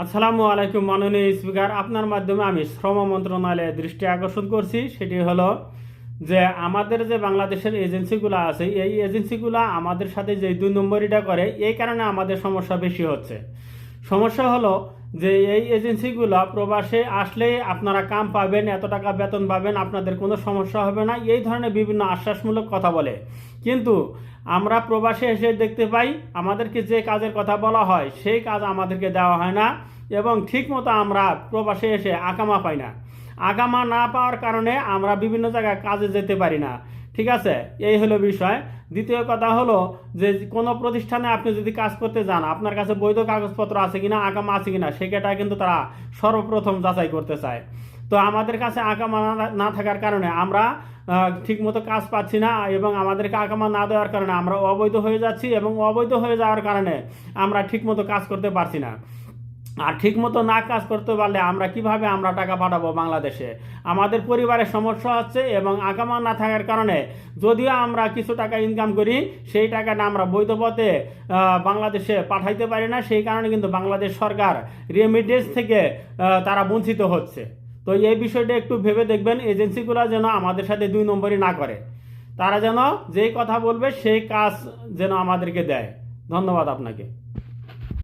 আসসালামু আলাইকুম মাননীয় স্পিকার, আপনার মাধ্যমে আমি শ্রম মন্ত্রণালয়ের দৃষ্টি আকর্ষণ করছি। সেটি হলো যে আমাদের যে বাংলাদেশের এজেন্সিগুলো আছে, এই এজেন্সিগুলো আমাদের সাথে যে 2 নম্বরিটা করে, এই কারণে আমাদের সমস্যা বেশি হচ্ছে। সমস্যা হলো যে এই এজেন্সিগুলো প্রবাসে আসলেই আপনারা কাম পাবেন, এত টাকা বেতন পাবেন, আপনাদের কোনো সমস্যা হবে না, এই ধরনের বিভিন্ন আশ্বাসমূলক কথা বলে। কিন্তু আমরা প্রবাসে এসে দেখতে পাই আমাদেরকে যে কাজের কথা বলা হয় সেই কাজ আমাদেরকে দেওয়া হয় না, এবং ঠিকমতো আমরা প্রবাসে এসে আকামা পাই না। আকামা না পাওয়ার কারণে আমরা বিভিন্ন জায়গায় কাজে যেতে পারি না। ঠিক আছে, এই হলো বিষয়। দ্বিতীয় কথা হলো যে কোনো প্রতিষ্ঠানে আপনি যদি কাজ করতে যান, আপনার কাছে বৈধ কাগজপত্র আছে কিনা, আকামা আছে কিনা, সেটা কিন্তু তারা সর্বপ্রথম যাচাই করতে চায়। তো আমাদের কাছে আকামা না থাকার কারণে আমরা ঠিকমতো কাজ পাচ্ছি না, এবং আমাদেরকে আকামা না দেওয়ার কারণে আমরা অবৈধ হয়ে যাচ্ছি, এবং অবৈধ হয়ে যাওয়ার কারণে আমরা ঠিকমতো কাজ করতে পারছি না। আর ঠিকমতো না কাজ করতে পারলে আমরা কিভাবে টাকা পাঠাবো বাংলাদেশে? আমাদের পরিবারের সমস্যা হচ্ছে, এবং আকামা না থাকার কারণে যদিও আমরা কিছু টাকা ইনকাম করি, সেই টাকাটা আমরা বৈধ পথে বাংলাদেশে পাঠাইতে পারি না। সেই কারণে কিন্তু বাংলাদেশ সরকার রেমিটেন্স থেকে তারা বঞ্চিত হচ্ছে। তো এই বিষয়টা একটু ভেবে দেখবেন, এজেন্সিগুলো যেন আমাদের সাথে 2 নম্বরই না করে। তারা যেন যেই কথা বলবে সেই কাজ যেন আমাদেরকে দেয়। ধন্যবাদ আপনাকে।